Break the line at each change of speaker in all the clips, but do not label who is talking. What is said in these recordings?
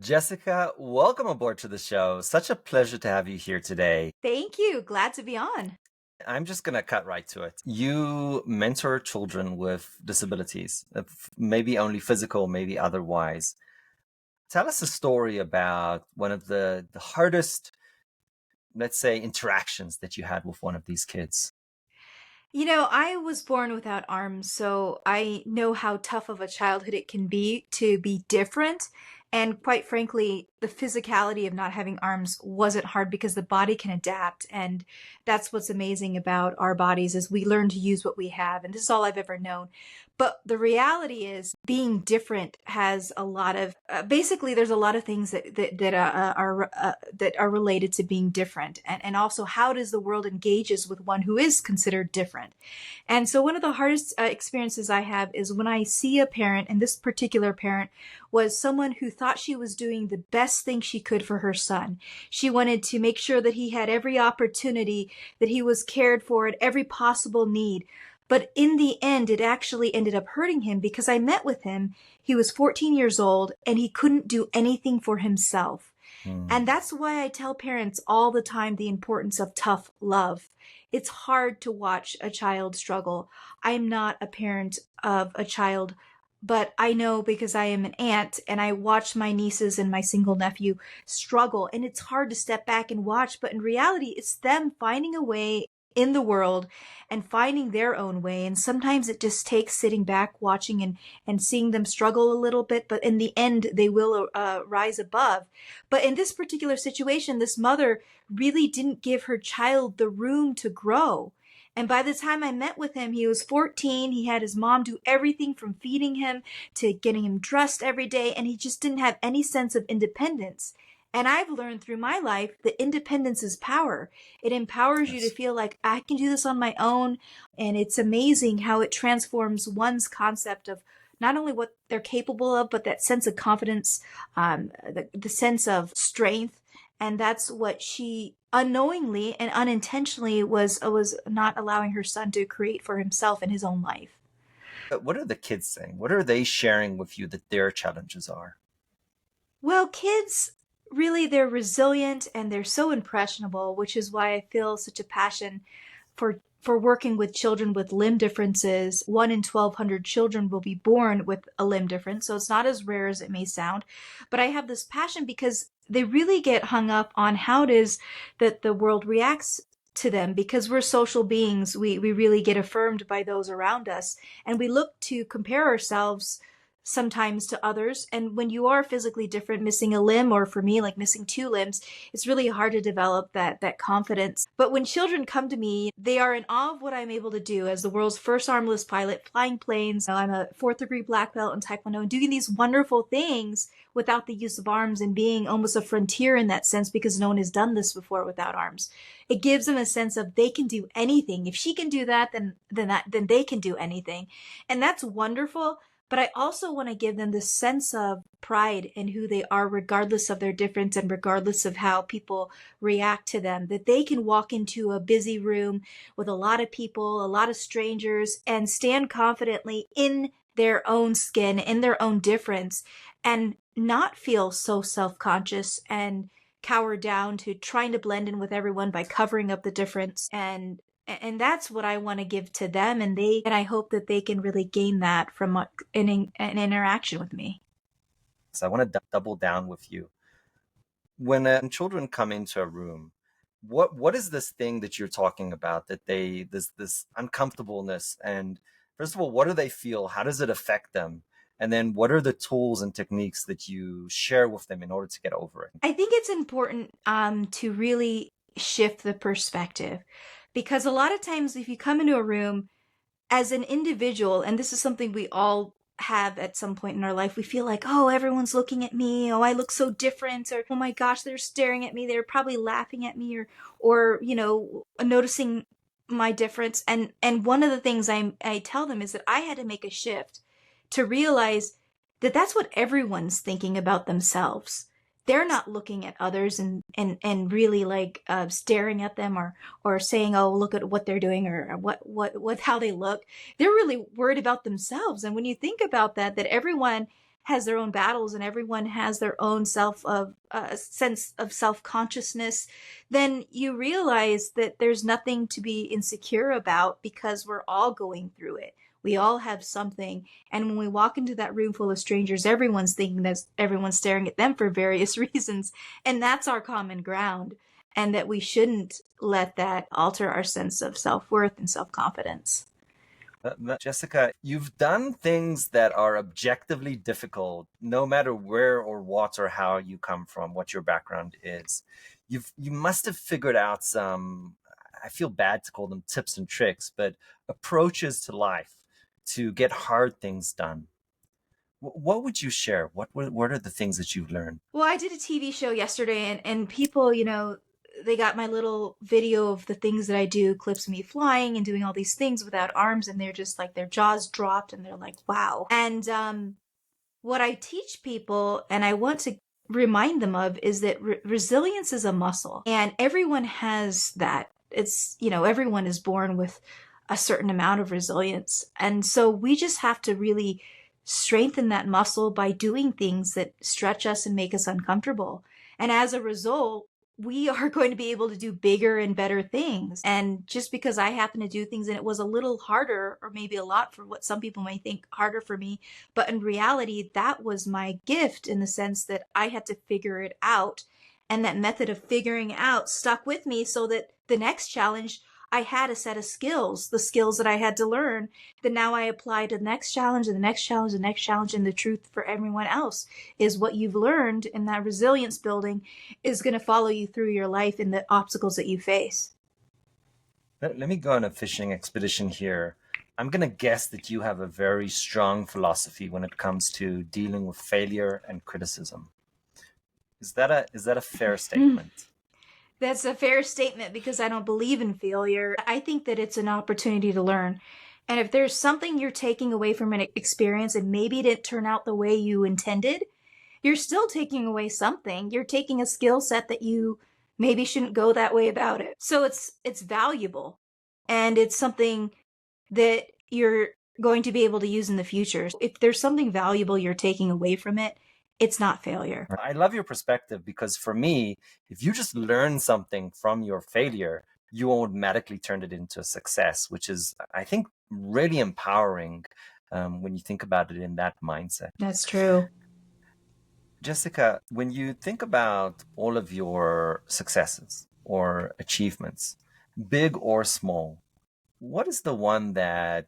Jessica, welcome aboard to the show. Such a pleasure to have you here today.
Thank you. Glad to be on.
I'm just going to cut right to it. You mentor children with disabilities, maybe only physical, maybe otherwise. Tell us a story about one of the hardest, let's say, interactions that you had with one of these kids.
I was born without arms, so I know how tough of a childhood it can be to be different. And quite frankly, the physicality of not having arms wasn't hard because the body can adapt. And that's what's amazing about our bodies is we learn to use what we have. And this is all I've ever known. But the reality is being different has a lot of basically there's a lot of things that are related to being different, and also how does the world engages with one who is considered different. And so one of the hardest experiences I have is when I see a parent, and this particular parent was someone who thought she was doing the best thing she could for her son. She wanted to make sure that he had every opportunity, that he was cared for at every possible need. But in the end, it actually ended up hurting him because I met with him. He was 14 years old and he couldn't do anything for himself. And
Hmm.
that's why I tell parents all the time the importance of tough love. It's hard to watch a child struggle. I'm not a parent of a child, but I know because I am an aunt and I watch my nieces and my single nephew struggle. And it's hard to step back and watch, but in reality, it's them finding a way in the world and finding their own way. And sometimes it just takes sitting back, watching and seeing them struggle a little bit, but in the end, they will rise above. But in this particular situation, this mother really didn't give her child the room to grow. And by the time I met with him, he was 14. He had his mom do everything from feeding him to getting him dressed every day, and he just didn't have any sense of independence. And I've learned through my life that independence is power. It empowers you to
Yes.
feel like I can do this on my own. And it's amazing how it transforms one's concept of not only what they're capable of, but that sense of confidence, the sense of strength. And that's what she unknowingly and unintentionally was not allowing her son to create for himself in his own life.
What are the kids saying? What are they sharing with you that their challenges are?
Well, kids really, they're resilient and they're so impressionable, which is why I feel such a passion for working with children with limb differences. 1 in 1,200 children will be born with a limb difference, so it's not as rare as it may sound. But I have this passion because they really get hung up on how it is that the world reacts to them. Because we're social beings, we really get affirmed by those around us, and we look to compare ourselves sometimes to others. And when you are physically different, missing a limb, or for me, like missing two limbs, it's really hard to develop that confidence. But when children come to me, they are in awe of what I'm able to do as the world's first armless pilot, flying planes. I'm a fourth degree black belt in Taekwondo and doing these wonderful things without the use of arms and being almost a frontier in that sense because no one has done this before without arms. It gives them a sense of they can do anything. If she can do that, then they can do anything. And that's wonderful. But I also want to give them this sense of pride in who they are, regardless of their difference and regardless of how people react to them. That they can walk into a busy room with a lot of people, a lot of strangers, and stand confidently in their own skin, in their own difference, and not feel so self conscious and cower down to trying to blend in with everyone by covering up the difference. And that's what I want to give to them, and I hope that they can really gain that from an interaction with me.
So I want to double down with you. When children come into a room, what is this thing that you're talking about that they this uncomfortableness, and first of all, what do they feel? How does it affect them? And then what are the tools and techniques that you share with them in order to get over it?
I think it's important to really shift the perspective, because a lot of times if you come into a room as an individual, and this is something we all have at some point in our life, we feel like, oh, everyone's looking at me. Oh, I look so different. Or, oh my gosh, they're staring at me. They're probably laughing at me, or noticing my difference. And one of the things I tell them is that I had to make a shift to realize that that's what everyone's thinking about themselves. They're not looking at others and really like staring at them, or saying, oh, look at what they're doing, or what how they look. They're really worried about themselves. And when you think about that everyone has their own battles and everyone has their own sense of self-consciousness, then you realize that there's nothing to be insecure about because we're all going through it. We all have something. And when we walk into that room full of strangers, everyone's thinking that everyone's staring at them for various reasons. And that's our common ground. And that we shouldn't let that alter our sense of self worth and self confidence.
Jessica, you've done things that are objectively difficult, no matter where or what or how you come from, what your background is. You must have figured out some, I feel bad to call them tips and tricks, but approaches to life to get hard things done. What would you share? What are the things that you've learned?
Well, I did a TV show yesterday, and people, they got my little video of the things that I do, clips of me flying and doing all these things without arms, and they're just like, their jaws dropped, and they're like, wow. And what I teach people, and I want to remind them of, is that resilience is a muscle, and everyone has that. Everyone is born with a certain amount of resilience. And so we just have to really strengthen that muscle by doing things that stretch us and make us uncomfortable. And as a result, we are going to be able to do bigger and better things. And just because I happen to do things and it was a little harder, or maybe a lot for what some people might think harder for me, but in reality, that was my gift in the sense that I had to figure it out. And that method of figuring out stuck with me so that the next challenge, I had a set of skills, the skills that I had to learn, that now I apply to the next challenge and the next challenge, and the next challenge. And the truth for everyone else is what you've learned in that resilience building is going to follow you through your life and the obstacles that you face.
Let me go on a fishing expedition here. I'm going to guess that you have a very strong philosophy when it comes to dealing with failure and criticism. Is that a fair statement?
That's a fair statement because I don't believe in failure. I think that it's an opportunity to learn. And if there's something you're taking away from an experience and maybe it didn't turn out the way you intended, you're still taking away something. You're taking a skill set that you maybe shouldn't go that way about it. So it's valuable and it's something that you're going to be able to use in the future. If there's something valuable you're taking away from it, it's not failure.
I love your perspective because for me, if you just learn something from your failure, you automatically turn it into a success, which is, I think, really empowering when you think about it in that mindset.
That's true.
Jessica, when you think about all of your successes or achievements, big or small, what is the one that,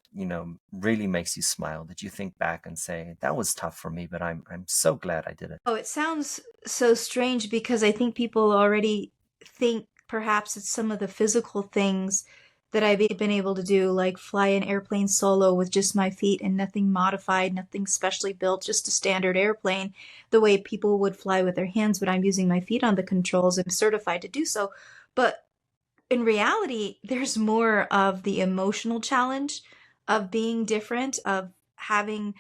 really makes you smile, that you think back and say, that was tough for me, but I'm so glad I did it?
Oh, it sounds so strange because I think people already think perhaps it's some of the physical things that I've been able to do, like fly an airplane solo with just my feet and nothing modified, nothing specially built, just a standard airplane, the way people would fly with their hands, but I'm using my feet on the controls. I'm certified to do so. But in reality, there's more of the emotional challenge of being different, of having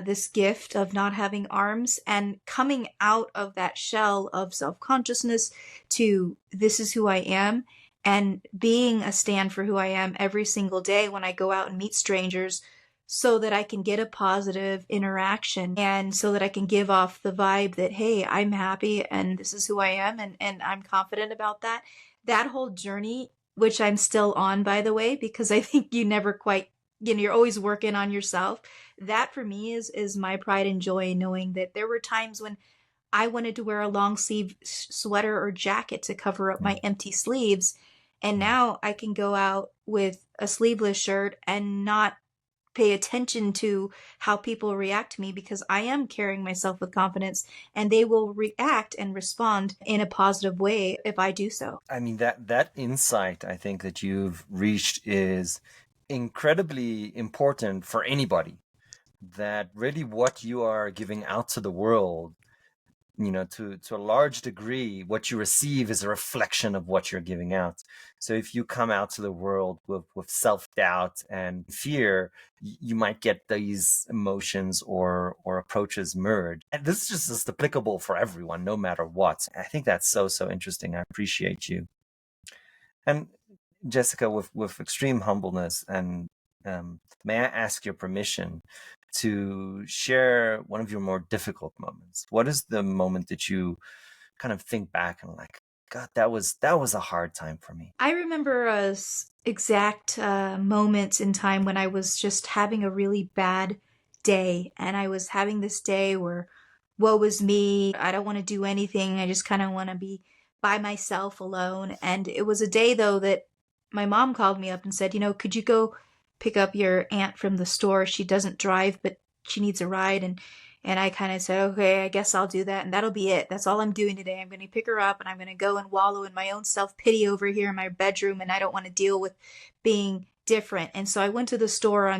this gift of not having arms and coming out of that shell of self consciousness to this is who I am and being a stand for who I am every single day when I go out and meet strangers so that I can get a positive interaction and so that I can give off the vibe that, hey, I'm happy and this is who I am and I'm confident about that. That whole journey, which I'm still on, by the way, because I think you never quite, you're always working on yourself. That for me is my pride and joy in knowing that there were times when I wanted to wear a long sleeve sweater or jacket to cover up my
Mm,
empty sleeves. And
mm.
now I can go out with a sleeveless shirt and not pay attention to how people react to me because I am carrying myself with confidence and they will react and respond in a positive way if I do so.
I mean, that insight I think that you've reached is incredibly important for anybody. That really what you are giving out to the world, to a large degree, what you receive is a reflection of what you're giving out. So if you come out to the world with self-doubt and fear, you might get these emotions or approaches merged. And this is just applicable for everyone, no matter what. I think that's so interesting. I appreciate you. And Jessica, with extreme humbleness, and may I ask your permission to share one of your more difficult moments. What is the moment that you kind of think back and like, God, that was a hard time for me.
I remember a exact moment in time when I was just having a really bad day. And I was having this day where, woe is me. I don't want to do anything. I just kind of want to be by myself alone. And it was a day, though, that my mom called me up and said, could you go pick up your aunt from the store? She doesn't drive, but she needs a ride. And I kind of said, okay, I guess I'll do that. And that'll be it. That's all I'm doing today. I'm going to pick her up and I'm going to go and wallow in my own self pity over here in my bedroom. And I don't want to deal with being different. And so I went to the store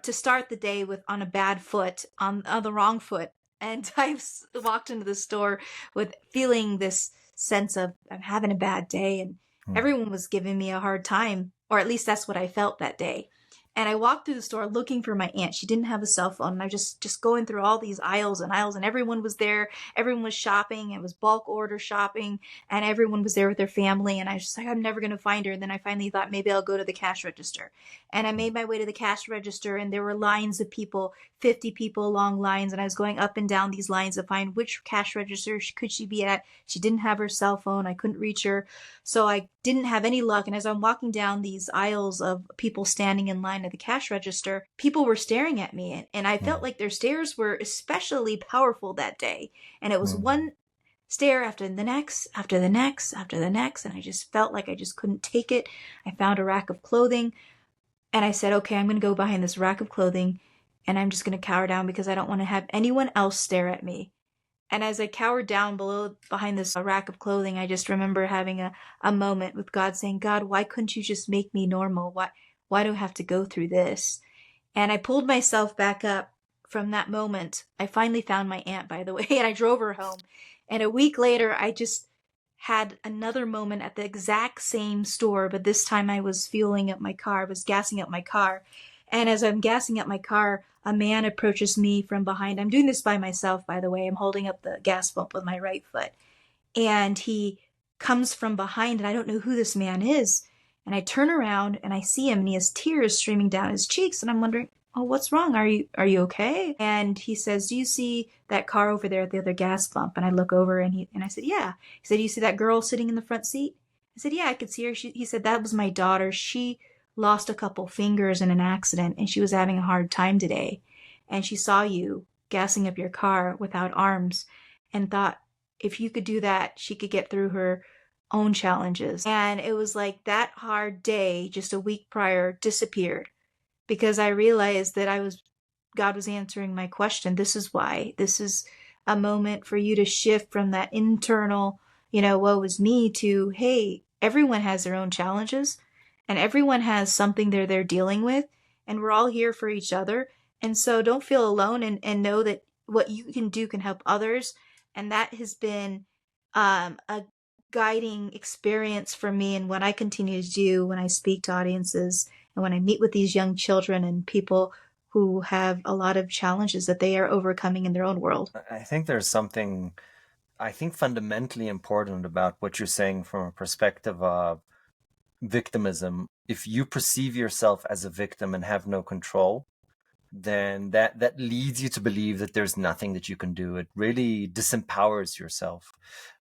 to start the day with on a bad foot, on the wrong foot. And I walked into the store with feeling this sense of I'm having a bad day. And
Hmm.
everyone was giving me a hard time, or at least that's what I felt that day. And I walked through the store looking for my aunt. She didn't have a cell phone. And I just going through all these aisles and aisles, and everyone was there. Everyone was shopping. It was bulk order shopping, and everyone was there with their family. And I was just like, I'm never going to find her. And then I finally thought maybe I'll go to the cash register. And I made my way to the cash register, and there were lines of people, 50 people, long lines. And I was going up and down these lines to find which cash register could she be at. She didn't have her cell phone. I couldn't reach her. So I didn't have any luck. And as I'm walking down these aisles of people standing in line at the cash register, people were staring at me. And I felt
Hmm.
like their stares were especially powerful that day. And it was
Hmm.
one stare after the next, after the next, after the next. And I just felt like I just couldn't take it. I found a rack of clothing and I said, okay, I'm going to go behind this rack of clothing and I'm just going to cower down because I don't want to have anyone else stare at me. And as I cowered down below behind this rack of clothing, I just remember having a moment with God saying, God, why couldn't you just make me normal? Why do I have to go through this? And I pulled myself back up from that moment. I finally found my aunt, by the way, and I drove her home. And a week later, I just had another moment at the exact same store, but this time I was fueling up my car, I was gassing up my car. And as I'm gassing up my car, a man approaches me from behind. I'm doing this by myself, by the way. I'm holding up the gas pump with my right foot. And he comes from behind, and I don't know who this man is. And I turn around and I see him, and he has tears streaming down his cheeks. And I'm wondering, oh, what's wrong? Are you okay? And he says, do you see that car over there at the other gas pump? And I look over, and I said, yeah. He said, you see that girl sitting in the front seat? I said, yeah, I could see her. He said, that was my daughter. She lost a couple fingers in an accident, and she was having a hard time today. And she saw you gassing up your car without arms and thought, if you could do that, she could get through her own challenges. And it was like that hard day just a week prior disappeared because I realized that God was answering my question. This is why. This is a moment for you to shift from that internal, woe is me to, hey, everyone has their own challenges and everyone has something they're dealing with. And we're all here for each other. And so don't feel alone and know that what you can do can help others. And that has been a guiding experience for me and what I continue to do when I speak to audiences and when I meet with these young children and people who have a lot of challenges that they are overcoming in their own world.
I think there's something, I think, fundamentally important about what you're saying from a perspective of victimism. If you perceive yourself as a victim and have no control, then that leads you to believe that there's nothing that you can do. It really disempowers yourself.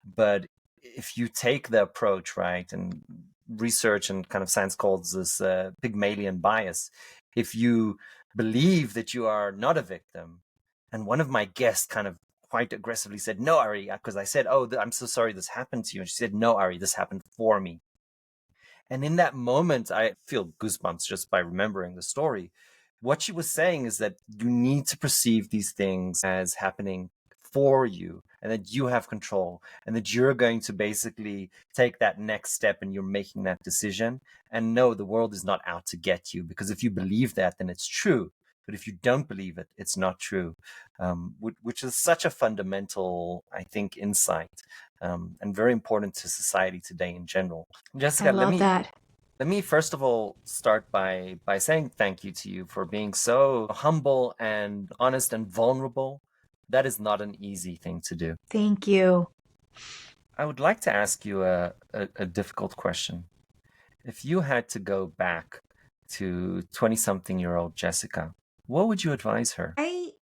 But if you take the approach, right, and research and kind of science calls this Pygmalion bias, if you believe that you are not a victim, and one of my guests kind of quite aggressively said, "No, Ari," because I said, "Oh, I'm so sorry this happened to you," and she said, "No, Ari, this happened for me." And in that moment, I feel goosebumps just by remembering the story. What she was saying is that you need to perceive these things as happening for you and that you have control and that you're going to basically take that next step and you're making that decision. And no, the world is not out to get you, because if you believe that, then it's true. But if you don't believe it, it's not true, which is such a fundamental, I think, insight, and very important to society today in general.
I
Jessica, let
love
me
that.
let me first of all start by saying thank you to you for being so humble and honest and vulnerable. That is not an easy thing to do.
Thank you.
I would like to ask you a difficult question. If you had to go back to 20 something year old Jessica, What would you advise her?
I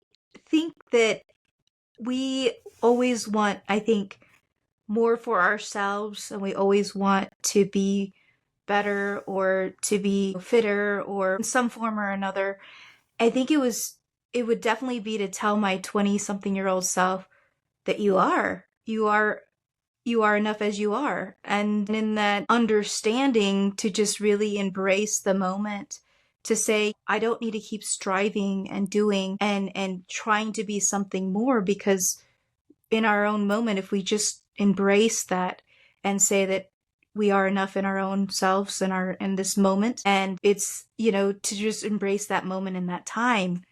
think that we always want, I think, more for ourselves, and we always want to be better or to be fitter or in some form or another. I think it would definitely be to tell my 20 something year old self that you are enough as you are. And in that understanding to just really embrace the moment, to say, I don't need to keep striving and doing and trying to be something more, because in our own moment, if we just embrace that and say that we are enough in our own selves in our in this moment, and it's, to just embrace that moment in that time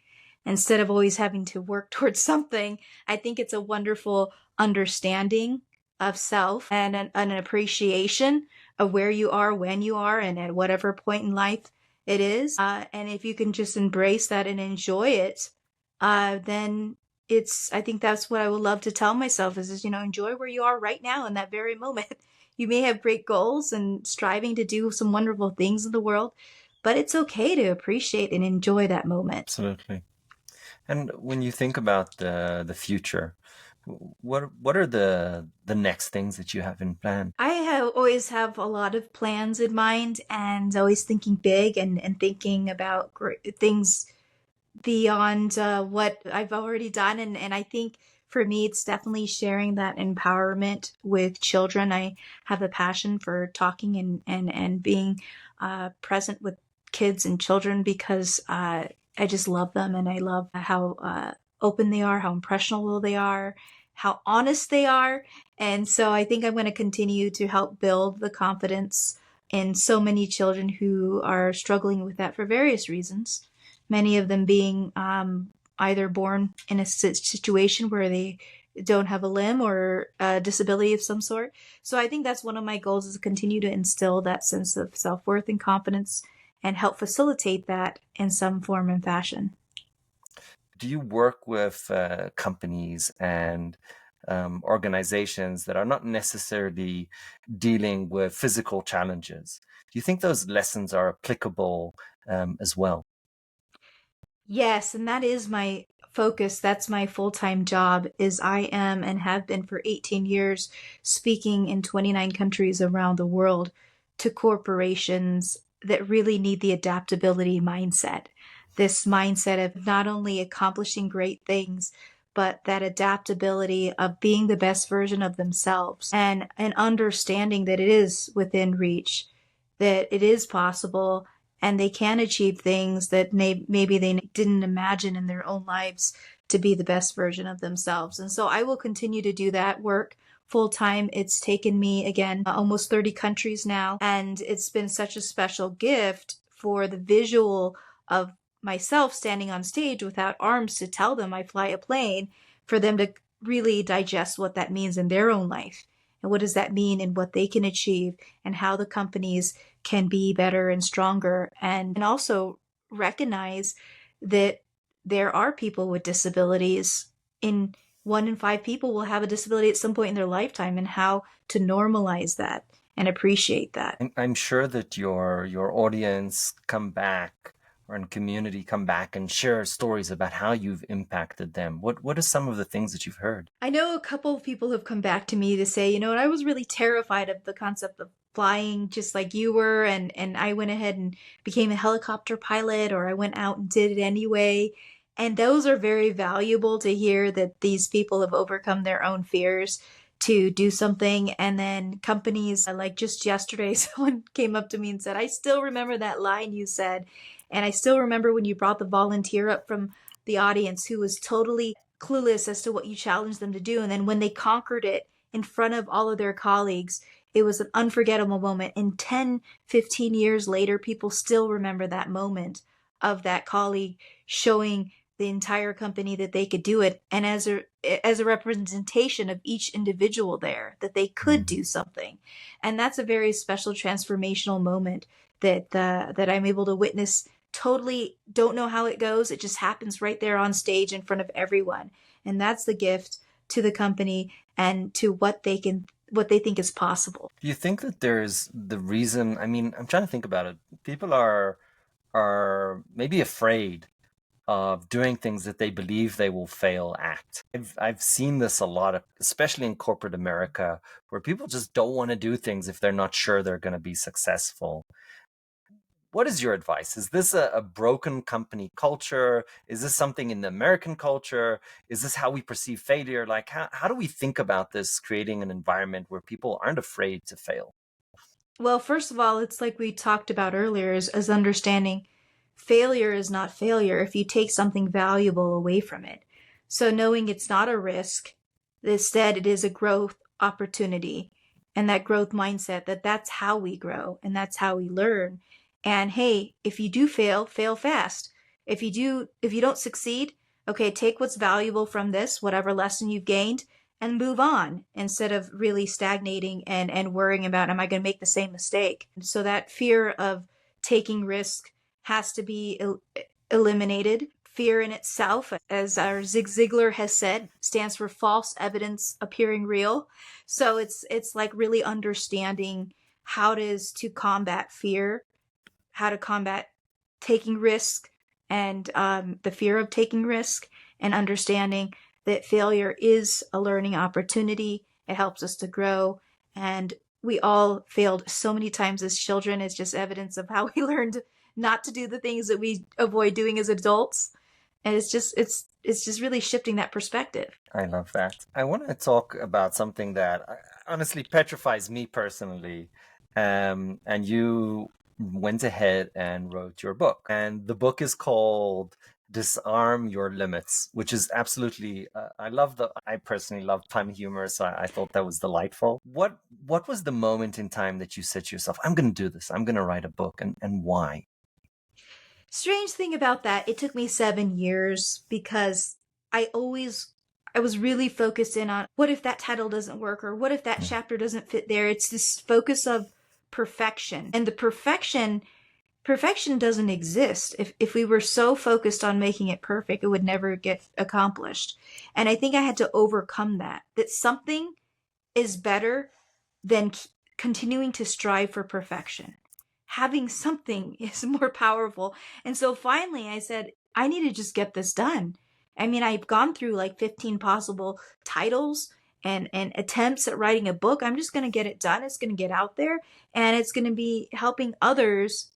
instead of always having to work towards something. I think it's a wonderful understanding of self and an appreciation of where you are, when you are, and at whatever point in life it is. And if you can just embrace that and enjoy it, then I think that's what I would love to tell myself is, enjoy where you are right now in that very moment. You may have great goals and striving to do some wonderful things in the world, but it's okay to appreciate and enjoy that moment.
Absolutely. And when you think about the future, what are the next things that you have in plan?
I have always have a lot of plans in mind and always thinking big and thinking about great things beyond what I've already done. And I think for me, it's definitely sharing that empowerment with children. I have a passion for talking and being present with kids and children because I just love them and I love how open they are, how impressionable they are, how honest they are. And so I think I'm going to continue to help build the confidence in so many children who are struggling with that for various reasons, many of them being either born in a situation where they don't have a limb or a disability of some sort. So I think that's one of my goals, is to continue to instill that sense of self-worth and confidence and help facilitate that in some form and fashion.
Do you work with companies and organizations that are not necessarily dealing with physical challenges? Do you think those lessons are applicable as well?
Yes, and that is my focus. That's my full-time job, is I am and have been for 18 years speaking in 29 countries around the world to corporations that really need the adaptability mindset. This mindset of not only accomplishing great things, but that adaptability of being the best version of themselves and understanding that it is within reach, that it is possible, and they can achieve things that maybe they didn't imagine in their own lives to be the best version of themselves. And so I will continue to do that work full time. It's taken me, again, almost 30 countries now, and it's been such a special gift for the visual of myself standing on stage without arms to tell them I fly a plane, for them to really digest what that means in their own life. And what does that mean and what they can achieve, and how the companies can be better and stronger, and also recognize that there are people with disabilities. In 1 in 5 people will have a disability at some point in their lifetime, and how to normalize that and appreciate that.
I'm sure that your audience come back or in community come back and share stories about how you've impacted them. What are some of the things that you've heard?
I know a couple of people have come back to me to say, I was really terrified of the concept of flying just like you were, and I went ahead and became a helicopter pilot, or I went out and did it anyway. And those are very valuable to hear, that these people have overcome their own fears to do something. And then companies, like just yesterday, someone came up to me and said, I still remember that line you said. And I still remember when you brought the volunteer up from the audience who was totally clueless as to what you challenged them to do. And then when they conquered it in front of all of their colleagues, it was an unforgettable moment. And 10, 15 years later, people still remember that moment of that colleague showing the entire company that they could do it. And as a representation of each individual there, that they could
Mhm.
do something. And that's a very special transformational moment that I'm able to witness. Totally don't know how it goes. It just happens right there on stage in front of everyone. And that's the gift to the company and to what they think is possible.
Do you think that there's the reason? I mean, I'm trying to think about it. People are maybe afraid of doing things that they believe they will fail at. I've seen this a lot, especially in corporate America, where people just don't want to do things if they're not sure they're going to be successful. What is your advice? Is this a broken company culture? Is this something in the American culture? Is this how we perceive failure? Like, how do we think about this, creating an environment where people aren't afraid to fail?
Well, first of all, it's like we talked about earlier, as understanding failure is not failure if you take something valuable away from it. So knowing it's not a risk, instead it is a growth opportunity, and that growth mindset, that's how we grow and that's how we learn. And hey, if you do fail, fail fast. If you don't succeed, okay, take what's valuable from this, whatever lesson you've gained, and move on instead of really stagnating and worrying about, am I going to make the same mistake? So that fear of taking risk has to be eliminated. Fear in itself, as our Zig Ziglar has said, stands for false evidence appearing real. So it's like really understanding how it is to combat fear, how to combat taking risk, and the fear of taking risk, and understanding that failure is a learning opportunity. It helps us to grow. And we all failed so many times as children. It's just evidence of how we learned not to do the things that we avoid doing as adults. And it's just really shifting that perspective.
I love that. I want to talk about something that honestly petrifies me personally. And you went ahead and wrote your book. And the book is called Disarm Your Limits, which is absolutely, I personally love pun humor, so I thought that was delightful. What was the moment in time that you said to yourself, I'm going to do this, I'm going to write a book, and why?
Strange thing about that, it took me 7 years because I always I was really focused in on what if that title doesn't work or what if that chapter doesn't fit there. It's this focus of perfection. And the perfection doesn't exist. If we were so focused on making it perfect, it would never get accomplished. And I think I had to overcome that something is better than continuing to strive for perfection. Having something is more powerful. And so finally I said, I need to just get this done. I mean, I've gone through like 15 possible titles and attempts at writing a book. I'm just going to get it done. It's going to get out there and it's going to be helping others,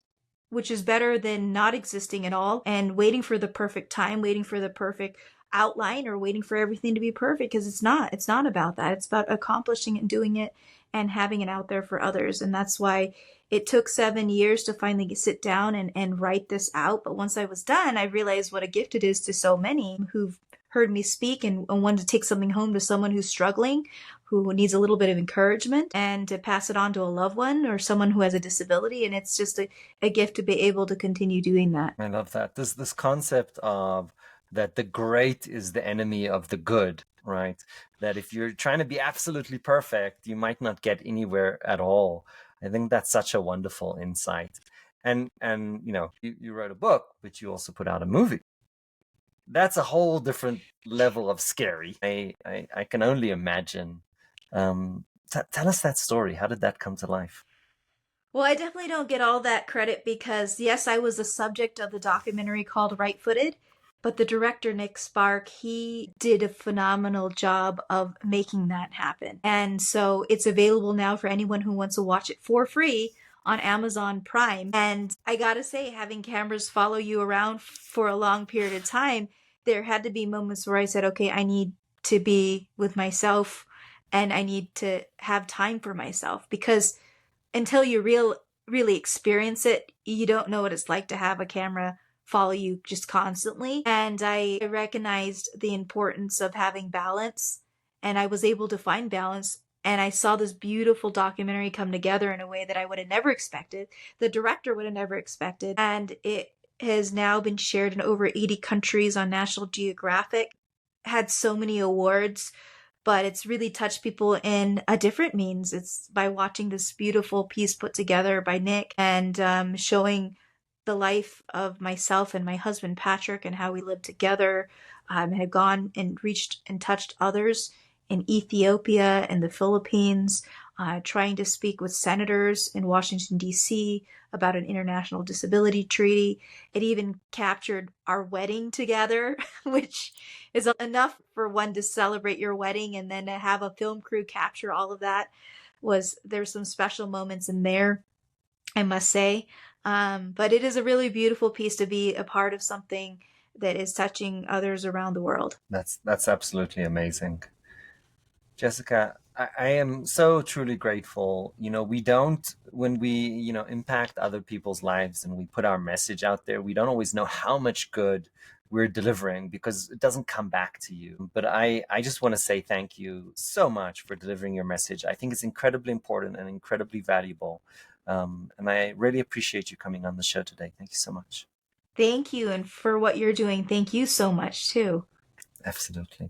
which is better than not existing at all and waiting for the perfect time, waiting for the perfect outline, or waiting for everything to be perfect, because it's not about that. It's about accomplishing it and doing it and having it out there for others. And that's why it took 7 years to finally sit down and write this out. But once I was done, I realized what a gift it is to so many who've heard me speak and wanted to take something home to someone who's struggling, who needs a little bit of encouragement, and to pass it on to a loved one or someone who has a disability. And it's just a gift to be able to continue doing that.
I love that. This concept of that the great is the enemy of the good, right? That if you're trying to be absolutely perfect, you might not get anywhere at all. I think that's such a wonderful insight. And you wrote a book, but you also put out a movie. That's a whole different level of scary. I can only imagine. Tell us that story. How did that come to life?
Well, I definitely don't get all that credit because, yes, I was the subject of the documentary called Right Footed, but the director, Nick Spark, he did a phenomenal job of making that happen. And so it's available now for anyone who wants to watch it for free on Amazon Prime. And I gotta say, having cameras follow you around for a long period of time, there had to be moments where I said, okay, I need to be with myself and I need to have time for myself, because until you really experience it, you don't know what it's like to have a camera follow you just constantly. And I recognized the importance of having balance, and I was able to find balance. And I saw this beautiful documentary come together in a way that I would have never expected. The director would have never expected. And it has now been shared in over 80 countries on National Geographic, had so many awards, but it's really touched people in a different means. It's by watching this beautiful piece put together by Nick and showing the life of myself and my husband Patrick and how we lived together, had gone and reached and touched others in Ethiopia and the Philippines, trying to speak with senators in Washington, D.C. about an international disability treaty. It even captured our wedding together, which is enough for one to celebrate your wedding, and then to have a film crew capture all of that was there's some special moments in there, I must say. But it is a really beautiful piece to be a part of something that is touching others around the world.
That's absolutely amazing. Jessica, I am so truly grateful. We don't, when we, impact other people's lives and we put our message out there, we don't always know how much good we're delivering because it doesn't come back to you. But I just want to say thank you so much for delivering your message. I think it's incredibly important and incredibly valuable. And I really appreciate you coming on the show today. Thank you so much.
Thank you, and for what you're doing, thank you so much too.
Absolutely.